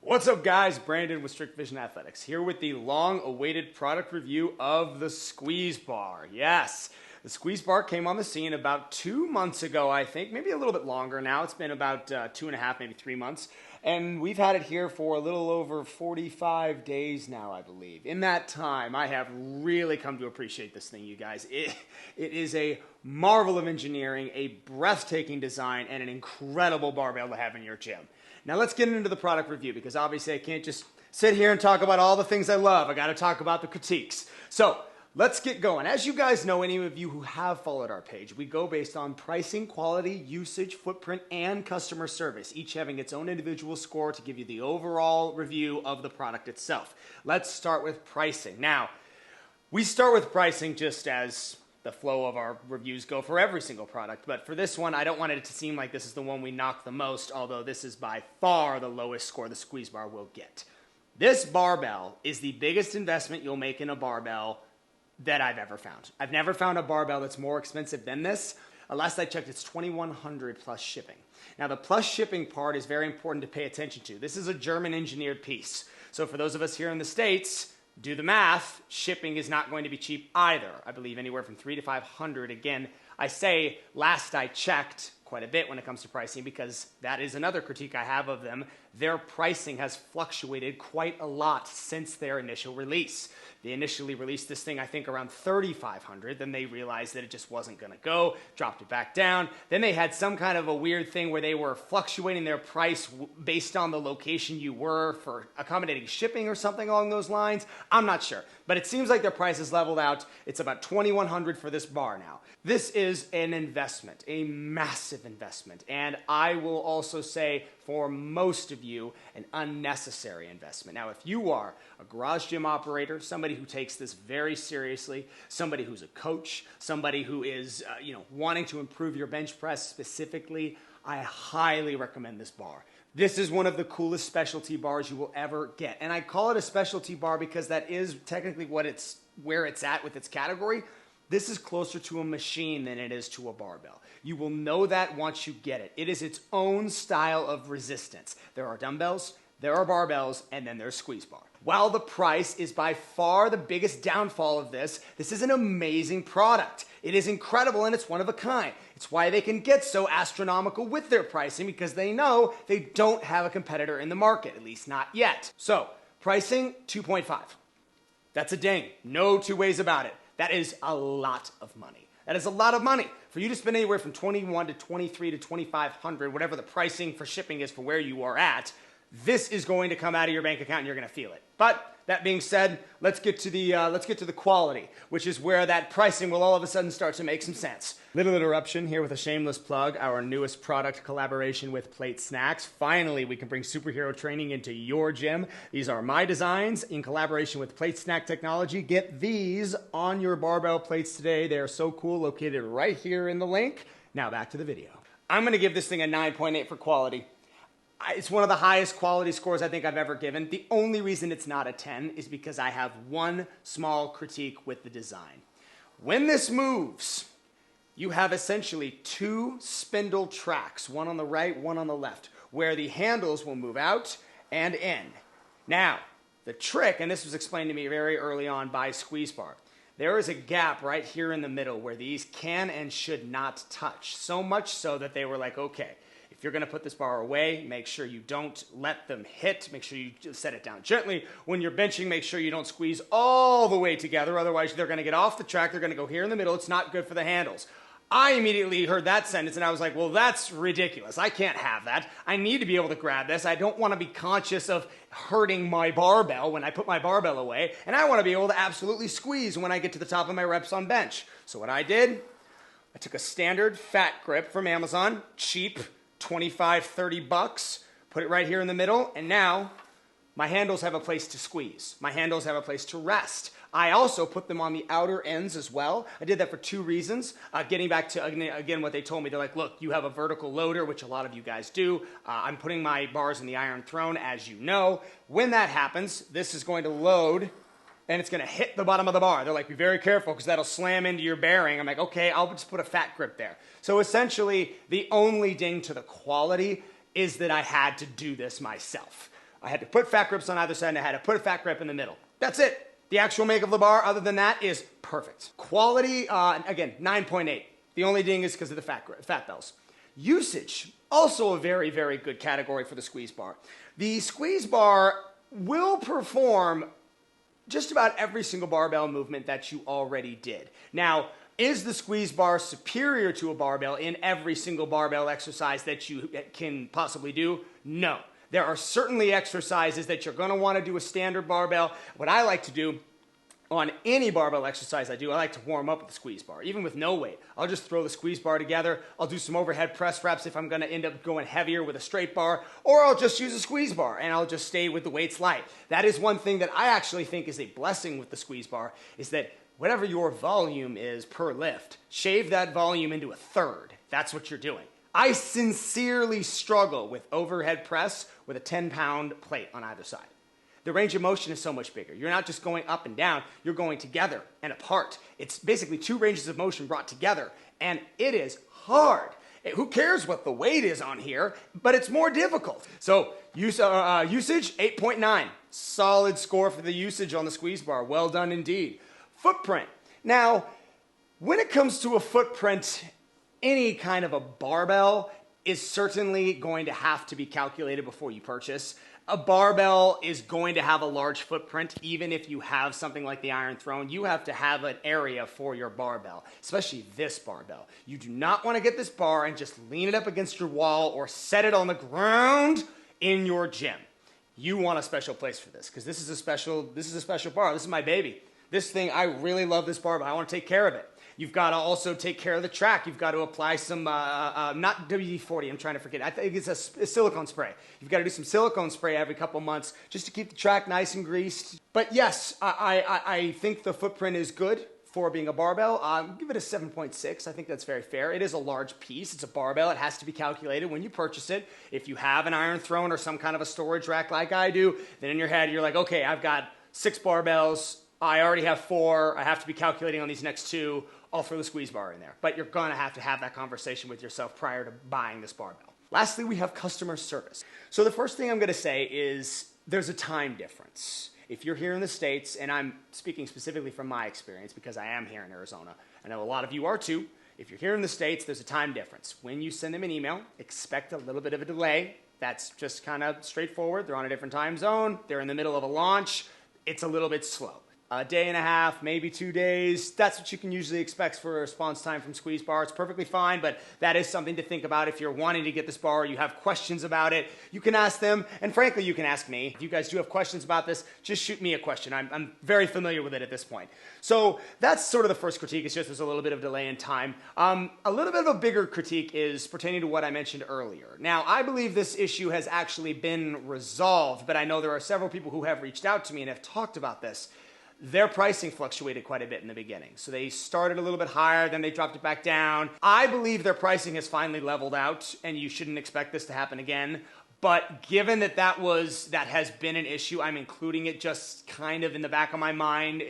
What's up, guys? Brandon with Strict Vision Athletics here with the long-awaited product review of the SqueezeBar. Yes, the SqueezeBar came on the scene about 2 months ago, I think, maybe a little bit longer now. It's been about 2.5, maybe 3 months, and we've had it here for a little over 45 days now, I believe. In that time, I have really come to appreciate this thing, you guys. It is a marvel of engineering, a breathtaking design, and an incredible barbell to have in your gym. Now let's get into the product review, because obviously I can't just sit here and talk about all the things I love. I got to talk about the critiques. So let's get going. As you guys know, any of you who have followed our page, we go based on pricing, quality, usage, footprint, and customer service, each having its own individual score to give you the overall review of the product itself. Let's start with pricing. Now, we start with pricing just as the flow of our reviews go for every single product, but for this one, I don't want it to seem like this is the one we knock the most, although this is by far the lowest score the SqueezeBar will get. This barbell is the biggest investment you'll make in a barbell that I've ever found. I've never found a barbell that's more expensive than this. Last I checked, it's $2,100 plus shipping. Now, the plus shipping part is very important to pay attention to. This is a German engineered piece. So for those of us here in the States, do the math, shipping is not going to be cheap either. I believe anywhere from $300 to $500. Again, I say last I checked quite a bit when it comes to pricing, because that is another critique I have of them. Their pricing has fluctuated quite a lot since their initial release. They initially released this thing, I think, around $3,500. Then they realized that it just wasn't going to go, dropped it back down. Then they had some kind of a weird thing where they were fluctuating their price based on the location you were for accommodating shipping or something along those lines. I'm not sure, but it seems like their price is leveled out. It's about $2,100 for this bar now. This is an investment, a massive investment, and I will also say for most of you, an unnecessary investment. Now, if you are a garage gym operator, somebody who takes this very seriously, somebody who's a coach, somebody who is wanting to improve your bench press specifically, I highly recommend this bar. This is one of the coolest specialty bars you will ever get, and I call it a specialty bar because that is technically where it's at with its category. This is closer to a machine than it is to a barbell. You will know that once you get it. It is its own style of resistance. There are dumbbells, there are barbells, and then there's SqueezeBar. While the price is by far the biggest downfall of this is an amazing product. It is incredible and it's one of a kind. It's why they can get so astronomical with their pricing, because they know they don't have a competitor in the market, at least not yet. So, pricing, 2.5. That's a ding. No two ways about it. That is a lot of money. That is a lot of money. For you to spend anywhere from $2,100 to $2,300 to $2,500, whatever the pricing for shipping is for where you are at, this is going to come out of your bank account and you're going to feel it. But that being said, let's get to the quality, which is where that pricing will all of a sudden start to make some sense. Little interruption here with a shameless plug, our newest product collaboration with Plate Snacks. Finally, we can bring superhero training into your gym. These are my designs in collaboration with Plate Snack Technology. Get these on your barbell plates today. They are so cool, located right here in the link. Now back to the video. I'm going to give this thing a 9.8 for quality. It's one of the highest quality scores I think I've ever given. The only reason it's not a 10 is because I have one small critique with the design. When this moves, you have essentially two spindle tracks, one on the right, one on the left, where the handles will move out and in. Now, the trick, and this was explained to me very early on by SqueezeBar, there is a gap right here in the middle where these can and should not touch. So much so that they were like, okay, if you're going to put this bar away, make sure you don't let them hit. Make sure you just set it down gently. When you're benching, make sure you don't squeeze all the way together. Otherwise, they're going to get off the track. They're going to go here in the middle. It's not good for the handles. I immediately heard that sentence, and I was like, well, that's ridiculous. I can't have that. I need to be able to grab this. I don't want to be conscious of hurting my barbell when I put my barbell away, and I want to be able to absolutely squeeze when I get to the top of my reps on bench. So what I did, I took a standard fat grip from Amazon, cheap, 25, 30 bucks, put it right here in the middle, and now my handles have a place to squeeze. My handles have a place to rest. I also put them on the outer ends as well. I did that for two reasons. Getting back to, again, what they told me, they're like, look, you have a vertical loader, which a lot of you guys do. I'm putting my bars in the Iron Throne, as you know. When that happens, this is going to load, and it's going to hit the bottom of the bar. They're like, be very careful, because that'll slam into your bearing. I'm like, okay, I'll just put a fat grip there. So essentially, the only ding to the quality is that I had to do this myself. I had to put fat grips on either side, and I had to put a fat grip in the middle. That's it. The actual make of the bar, other than that, is perfect. Quality, again, 9.8. The only ding is because of the fat bells. Usage, also a very, very good category for the SqueezeBar. The SqueezeBar will perform just about every single barbell movement that you already did. Now, is the SqueezeBar superior to a barbell in every single barbell exercise that you can possibly do? No. There are certainly exercises that you're going to want to do a standard barbell. What I like to do on any barbell exercise I do, I like to warm up with the SqueezeBar, even with no weight. I'll just throw the SqueezeBar together. I'll do some overhead press reps if I'm going to end up going heavier with a straight bar, or I'll just use a SqueezeBar and I'll just stay with the weights light. That is one thing that I actually think is a blessing with the SqueezeBar, is that whatever your volume is per lift, shave that volume into a third. That's what you're doing. I sincerely struggle with overhead press with a 10-pound plate on either side. The range of motion is so much bigger. You're not just going up and down, you're going together and apart. It's basically two ranges of motion brought together, and it is hard. Who cares what the weight is on here, but it's more difficult. So usage, 8.9. Solid score for the usage on the SqueezeBar. Well done indeed. Footprint. Now, when it comes to a footprint, any kind of a barbell is certainly going to have to be calculated before you purchase. A barbell is going to have a large footprint. Even if you have something like the Iron Throne, you have to have an area for your barbell, especially this barbell. You do not want to get this bar and just lean it up against your wall or set it on the ground in your gym. You want a special place for this, because this is a special bar. This is my baby. This thing, I really love this barbell. I want to take care of it. You've got to also take care of the track. You've got to apply some, not WD-40, I'm trying to forget. I think it's a silicone spray. You've got to do some silicone spray every couple months just to keep the track nice and greased. But yes, I think the footprint is good for being a barbell. Give it a 7.6. I think that's very fair. It is a large piece. It's a barbell. It has to be calculated when you purchase it. If you have an Iron Throne or some kind of a storage rack like I do, then in your head you're like, okay, I've got 6 barbells. I already have 4. I have to be calculating on these next 2. I'll throw the SqueezeBar in there. But you're going to have that conversation with yourself prior to buying this barbell. Lastly, we have customer service. So the first thing I'm going to say is there's a time difference. If you're here in the States, and I'm speaking specifically from my experience because I am here in Arizona, I know a lot of you are too. If you're here in the States, there's a time difference. When you send them an email, expect a little bit of a delay. That's just kind of straightforward. They're on a different time zone. They're in the middle of a launch. It's a little bit slow. A day and a half, maybe 2 days. That's what you can usually expect for a response time from SqueezeBar. It's perfectly fine, but that is something to think about if you're wanting to get this bar or you have questions about it. You can ask them, and frankly, you can ask me. If you guys do have questions about this, just shoot me a question. I'm very familiar with it at this point. So that's sort of the first critique. It's just there's a little bit of delay in time. A little bit of a bigger critique is pertaining to what I mentioned earlier. Now, I believe this issue has actually been resolved, but I know there are several people who have reached out to me and have talked about this. Their pricing fluctuated quite a bit in the beginning. So they started a little bit higher, then they dropped it back down. I believe their pricing has finally leveled out, and you shouldn't expect this to happen again. But given that that has been an issue, I'm including it just kind of in the back of my mind.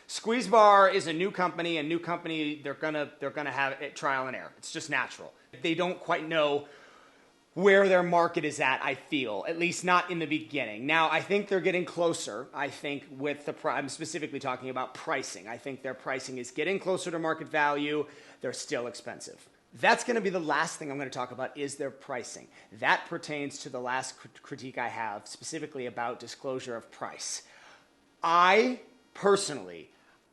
SqueezeBar is a new company, and new company, they're gonna have trial and error. It's just natural. They don't quite know where their market is at feel, at least not in the beginning. Now, I think they're getting closer. I think with I'm specifically talking about pricing. I think their pricing is getting closer to market value. They're still expensive. That's going to be the last thing I'm going to talk about is their pricing. That pertains to the last critique I have, specifically about disclosure of price. I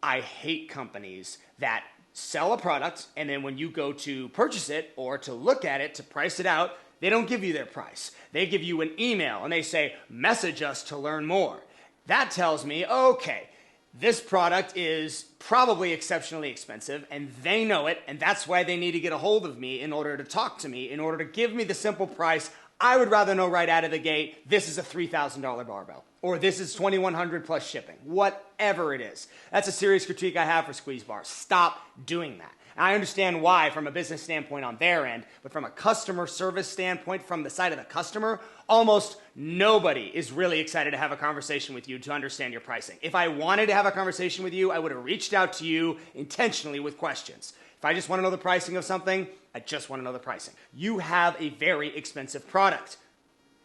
hate companies that sell a product and then when you go to purchase it or to look at it, to price it out, they don't give you their price. They give you an email and they say, message us to learn more. That tells me, okay, this product is probably exceptionally expensive and they know it, and that's why they need to get a hold of me in order to talk to me, in order to give me the simple price. I would rather know right out of the gate, this is a $3,000 barbell, or this is $2,100 plus shipping, whatever it is. That's a serious critique I have for SqueezeBar. Stop doing that. I understand why from a business standpoint on their end, but from a customer service standpoint, from the side of the customer, almost nobody is really excited to have a conversation with you to understand your pricing. If I wanted to have a conversation with you, I would have reached out to you intentionally with questions. If I just want to know the pricing of something, I just want to know the pricing. You have a very expensive product.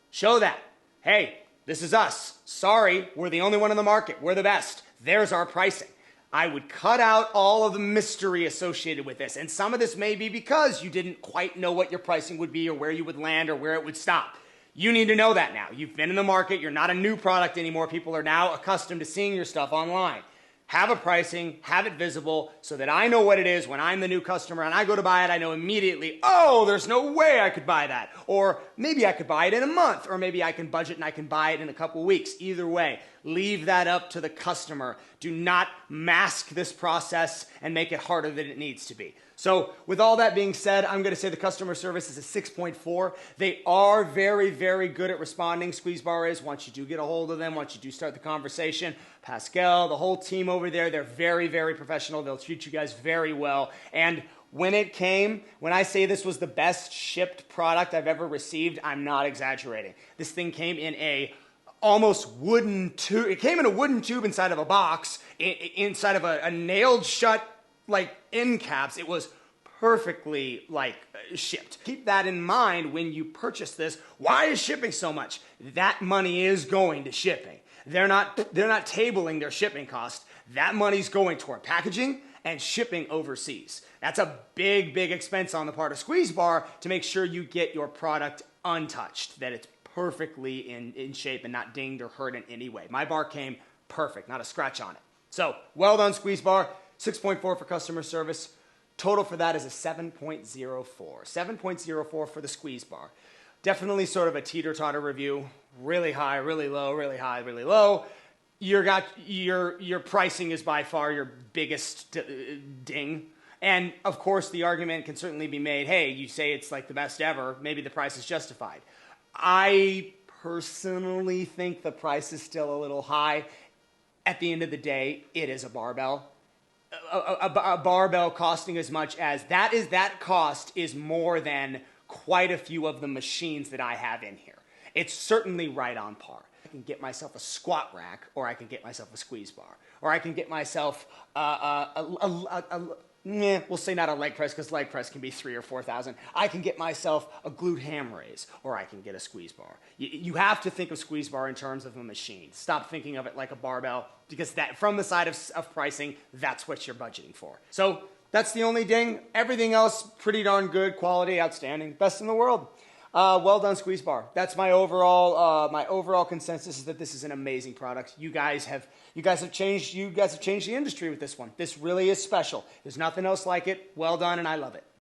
Show that. Hey, This is us. Sorry, we're the only one in the market. We're the best. There's our pricing. I would cut out all of the mystery associated with this. And some of this may be because you didn't quite know what your pricing would be or where you would land or where it would stop. You need to know that now. You've been in the market. You're not a new product anymore. People are now accustomed to seeing your stuff online. Have a pricing, have it visible so that I know what it is when I'm the new customer and I go to buy it, I know immediately, oh, there's no way I could buy that. Or maybe I could buy it in a month, or maybe I can budget and I can buy it in a couple weeks. Either way, leave that up to the customer. Do not mask this process and make it harder than it needs to be. So with all that being said, I'm going to say the customer service is a 6.4. They are very, very good at responding. SqueezeBar is. Once you do get a hold of them, once you do start the conversation, Pascal, the whole team over there, they're very, very professional. They'll treat you guys very well. And when I say this was the best shipped product I've ever received, I'm not exaggerating. This thing came in a almost wooden tube. It came in a wooden tube inside of a box, inside of a nailed shut end caps. It was perfectly shipped. Keep that in mind when you purchase this. Why is shipping so much? That money is going to shipping. They're not tabling their shipping cost. That money's going toward packaging and shipping overseas. That's a big, big expense on the part of SqueezeBar to make sure you get your product untouched, that it's perfectly in shape and not dinged or hurt in any way. My bar came perfect, not a scratch on it. So, well done, SqueezeBar. 6.4 for customer service. Total for that is a 7.04. 7.04 for the SqueezeBar. Definitely sort of a teeter-totter review. Really high, really low, really high, really low. Your pricing is by far your biggest ding. And of course, the argument can certainly be made, hey, you say it's like the best ever, maybe the price is justified. I personally think the price is still a little high. At the end of the day, it is a barbell. A barbell costing as much as that cost is more than quite a few of the machines that I have in here. It's certainly right on par. I can get myself a squat rack, or I can get myself a SqueezeBar, or I can get myself we'll say not a leg press, because leg press can be $3,000 or $4,000. I can get myself a glute ham raise, or I can get a SqueezeBar. You have to think of SqueezeBar in terms of a machine. Stop thinking of it like a barbell, because that, from the side of pricing, that's what you're budgeting for. So that's the only ding. Everything else, pretty darn good, quality, outstanding, best in the world. Well done, SqueezeBar. That's my overall consensus is that this is an amazing product. You guys have changed the industry with this one. This really is special. There's nothing else like it. Well done, and I love it.